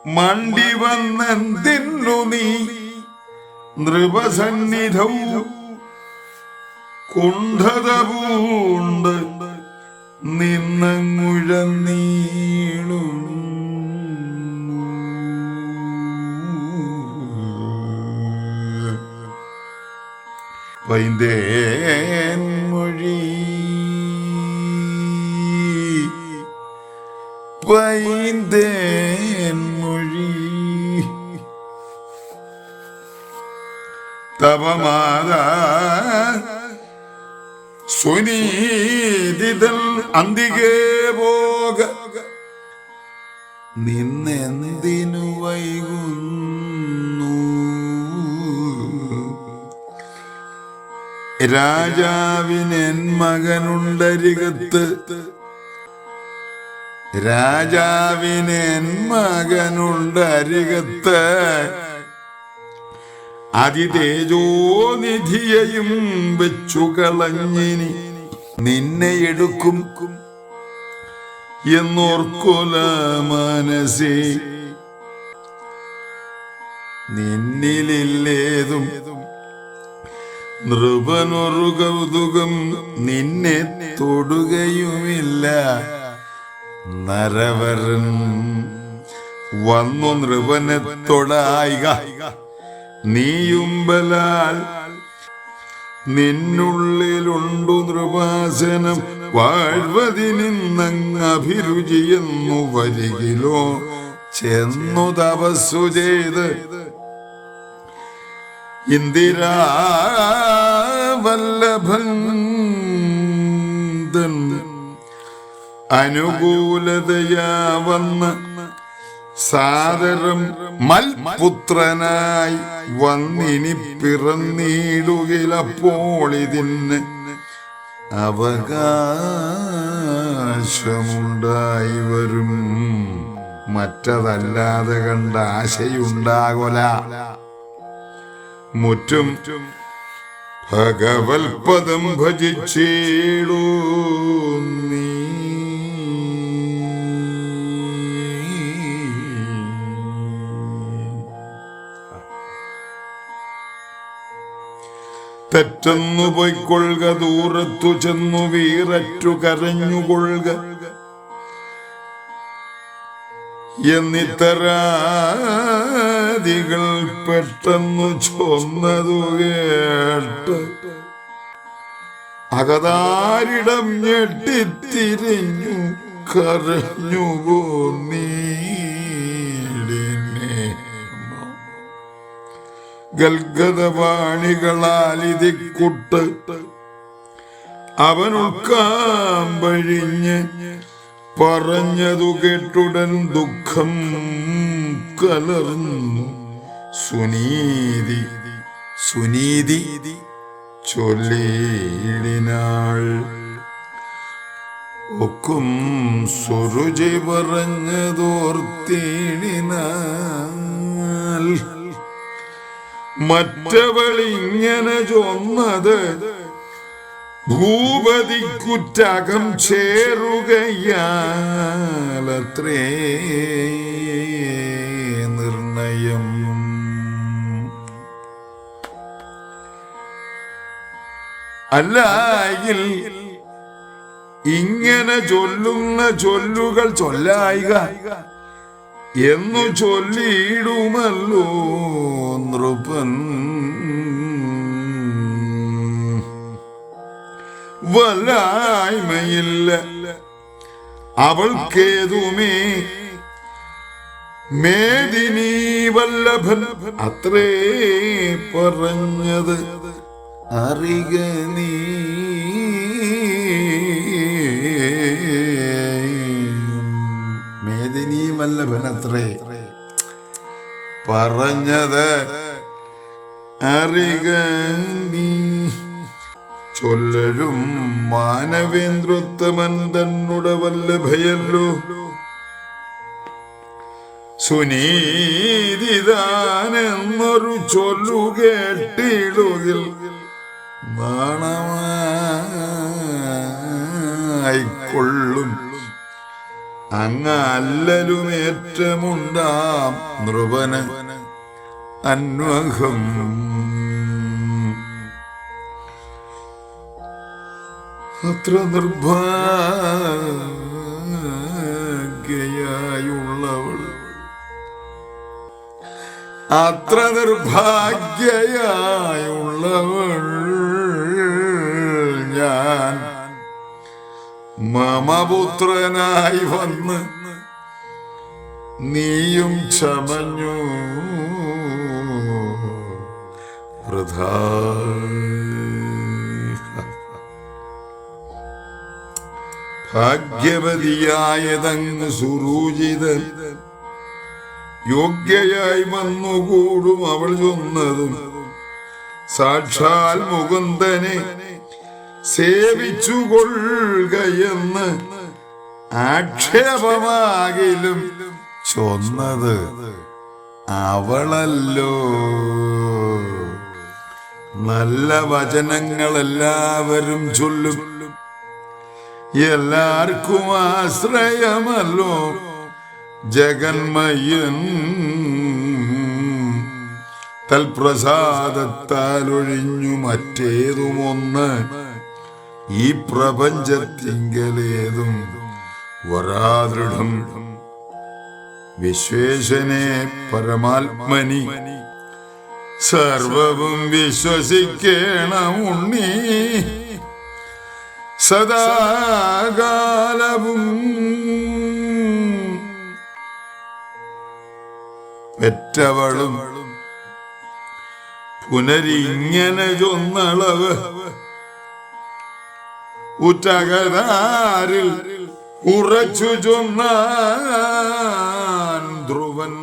മണ്ടി വന്നെന്തിന്നു നീ നൃപസന്നിധൗ കുണ്ഠത പൂണ്ട് നിന്നങ്ങുഴന്നീളും പൈന്തേൻ മൊഴി പൈന്തേൻ മൊഴി തപമാതാ സുനീതിതൽ അന്തികേ പോക നിന്നെന്തിനു വൈകുന്നു രാജാവിനെൻ മകനുണ്ടരികത്ത് രാജാവിനെൻ മകനുണ്ടരികത്ത് അതിതേജോനിധിയെയും വെച്ചു കളഞ്ഞിനി നിന്നെ എടുക്കും എന്നോർക്കുല മനസ്സേ നിന്നിലേതും നൃപനൊരു കൗതുകം നിന്നെ തൊടുകയുമില്ല നരവരൻ വന്നു നൃപനെ തൊടായിക നീയുമ്പലാൽ നിന്നുള്ളിലുണ്ടു നൃപാസനം വാഴ്വതിനിന്നങ്ങ് അഭിരുചിയെന്നു വരികിലോ ചെന്നു തപസ്സു ചെയ്ത് ഇന്ദിരാവല്ലഭൻ അനുകൂലതയാ വന്ന് സാദരം മൽപുത്രനായി വന്നിനി പിറന്നിടുകിലപ്പോൾ ഇതിന് അവകാശമുണ്ടായി വരും മറ്റതല്ലാതെ കണ്ട ആശയുണ്ടാകൊല മുറ്റും ഭഗവത്പദം ഭജിച്ചേടൂ നീ തെറ്റെന്നു പൊയ്ക്കൊള്ളുക ദൂരത്തു ചെന്നു വീററ്റു കരഞ്ഞുകൊള്ളുക എന്നിത്തരാദികൾ പെട്ടെന്നു ചൊന്നതു കേട്ട് അകതാരിടം ഞെട്ടിത്തിരിഞ്ഞു കരഞ്ഞു പോന്നീടിനെ ഗൽഗതപാണികളാലിതിക്കുട്ട് അവനുൾക്കാമ്പഴിഞ്ഞ് പറഞ്ഞതു കേട്ടുടൻ ദുഃഖം കലർന്നു സുനീതി സുനീതി ചൊല്ലിനാൾ ഒക്കും സുരുചി പറഞ്ഞതോർത്തിടിനാൽ മറ്റവളിങ്ങനെ ചൊന്നത് ഭൂപതിക്കുറ്റകം ചേരുകയാലത്രേ നിർണയം അല്ലായിൽ ഇങ്ങനെ ചൊല്ലുന്ന ചൊല്ലുകൾ ചൊല്ലായിക എന്നു ചൊല്ലിയിടുമല്ലോ നൃപൻ വല്ലായ്മയില്ല അവൾക്കേതുമേ മേദിനി വല്ലഭൻ അത്രേ പറഞ്ഞത് അറിക നീ മേദിനി വല്ലഭൻ അത്രേ പറഞ്ഞത് അറിക നീ ചൊല്ലരും മാനവേന്ദ്രോത്തമൻ തന്നുടെ വല്ലഭയല്ലോ സുനീതിദാനെന്നൊരു ചൊല്ലു കേട്ടിടുകിൽ നാണമായിക്കൊള്ളും അങ്ങ അല്ലലുമേറ്റമുണ്ടാം നൃപന് അന്വഹം. അത്ര നിർഭാഗ്യയായുള്ളവൾ, അത്ര നിർഭാഗ്യയായുള്ളവൾ ഞാൻ മമപുത്രനായി വന്ന് നീയും ചമഞ്ഞു വൃഥാ. ഭാഗ്യവതിയായതങ്ങ് സുരൂചിതൻ യോഗ്യയായി വന്നുകൂടും അവൾ ചൊന്നതും സാക്ഷാൽ മുകുന്ദനെ സേവിച്ചുകൊള്ളുകയെന്ന് ആക്ഷേപമാകിലും ചൊന്നത് അവളല്ലോ. നല്ല വചനങ്ങളെല്ലാവരും ചൊല്ലും, എല്ലാവർക്കും ആശ്രയമല്ലോ ജഗന്മയൻ. തൽപ്രസാദത്താൽ ഒഴിഞ്ഞു മറ്റേതുമൊന്ന് ഈ പ്രപഞ്ചത്തിങ്കലേതും വരാദൃഢം. വിശ്വേശനെ പരമാത്മനി സർവവും വിശ്വസിക്കണം ഉണ്ണി. സദാകാലവും പെറ്റവളും പുനരിങ്ങനെ ചൊന്നളവ് ഉറ്റകരാരിൽ ഉറച്ചു ചൊന്നാൻ ധ്രുവൻ.